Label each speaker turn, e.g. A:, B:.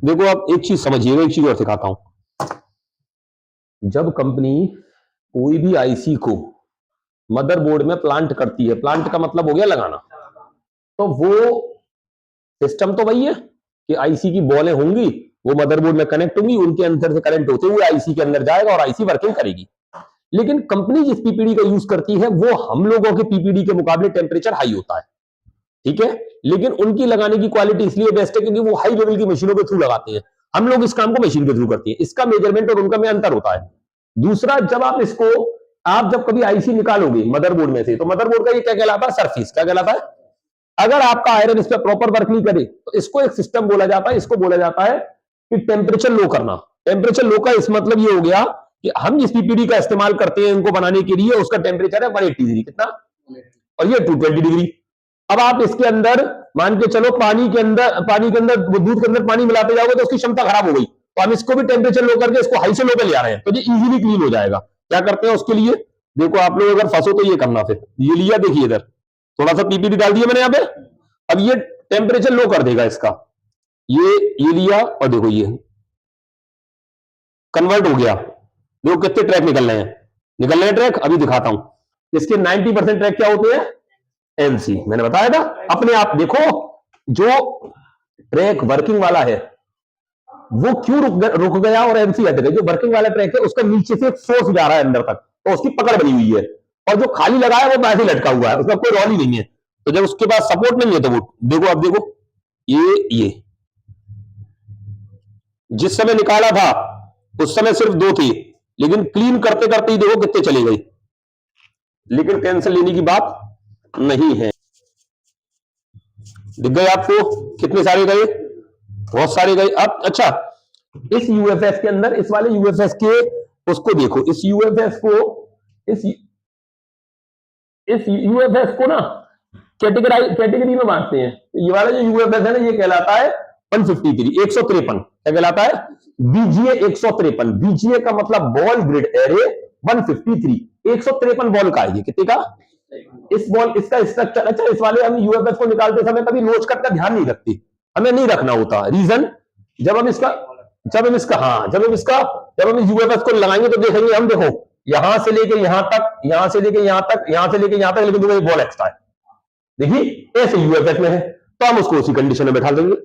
A: देखो आप एक चीज समझिएगा, एक चीज और सिखाता हूं। जब कंपनी कोई भी आईसी को मदरबोर्ड में प्लांट करती है, प्लांट का मतलब हो गया लगाना, तो वो सिस्टम तो वही है कि आईसी की बॉलें होंगी, वो मदरबोर्ड में कनेक्ट होंगी, उनके अंदर से करंट होते हुए आईसी के अंदर जाएगा और आईसी वर्किंग करेगी। लेकिन कंपनी जिस पीपीडी का यूज करती है वो हम लोगों के पीपीडी के मुकाबले टेम्परेचर हाई होता है, ठीक है। लेकिन उनकी लगाने की क्वालिटी इसलिए बेस्ट है क्योंकि वो हाई लेवल की मशीनों के थ्रू लगाते हैं, हम लोग इस काम को मशीन के थ्रू करते हैं। इसका मेजरमेंट और उनका में अंतर होता है। दूसरा, जब आप इसको, आप जब कभी आईसी निकालोगे मदरबोर्ड में से, तो मदरबोर्ड का ये क्या कहलाता है, सरफेस क्या कहलाता है। अगर आपका आयरन इस पर प्रॉपर वर्क नहीं करे तो इसको एक सिस्टम बोला जाता है, इसको बोला जाता है कि टेम्परेचर लो करना। टेम्परेचर लो का इस मतलब ये हो गया कि हम जिस पीपीडी का इस्तेमाल करते हैं इनको बनाने के लिए, उसका टेम्परेचर है 180 डिग्री, कितना, और ये 220 डिग्री। अब आप इसके अंदर मान के चलो पानी के अंदर दूध के अंदर पानी मिलाते जाओगे तो उसकी क्षमता खराब हो गई, तो हम इसको भी टेम्परेचर लो करके इसको हाई से लो पे ले आ रहे हैं, तो ये इजीली क्लीन हो जाएगा। क्या करते हैं उसके लिए, देखो आप लोग अगर फंसो तो ये करना, फिर ये लिया, देखिए इधर थोड़ा सा पीपीडी डाल दिया मैंने यहाँ पे। अब ये टेम्परेचर लो कर देगा इसका, ये लिया और देखो ये कन्वर्ट हो गया। देखो कितने ट्रैक निकल रहे हैं, ट्रैक अभी दिखाता हूं। इसके 90% ट्रैक क्या होते हैं, एनसी, मैंने बताया था। अपने आप देखो, जो ट्रैक वर्किंग वाला है वो क्यों रुक गया और एनसी हट गई। जो वर्किंग वाला ट्रैक है उसका नीचे से एक फोर्स जा रहा है अंदर तक, तो उसकी पकड़ बनी हुई है, और जो खाली लगा है वो ऐसे लटका हुआ है, उसका कोई रोल ही नहीं है। तो जब उसके पास सपोर्ट नहीं है तो वो देखो, अब देखो ये जिस समय निकाला था उस समय सिर्फ 2 थी, लेकिन क्लीन करते करते ही देखो कितने चले गए। लेकिन टेंशन लेने की बात नहीं है। दिख गए आपको कितने सारे गए, बहुत सारे गए। अब अच्छा, इस यूएफएस के अंदर, इस वाले यूएफएस के उसको देखो, इस यूएफएस को, इस यूएफएस को ना कैटेगरी में बांटते हैं। ये वाला जो यूएफएस है ना, ये कहलाता है 153, 153 क्या कहलाता है, बीजीए 153। बीजीए का मतलब बॉल ग्रिड एरे 153, 153 बॉल का है ये, कितने का, इस बॉल, इसका स्ट्रक्चर। अच्छा, इस वाले हम यूएफएस को निकालते समय कभी नोच कट का ध्यान नहीं रखते, हमें नहीं रखना होता। रीजन, जब हम इसका जब हम इस यूएफएस को लगाएंगे तो देखेंगे हम, देखो यहां से लेके यहां तक, यहां से लेके यहां तक, यहां से लेके यहां तक, लेकिन तुम्हें बॉल एक्स्ट्रा है, देखिए ऐसे यूएफएस में है, तो हम उसको उसी कंडीशन में बैठा देंगे।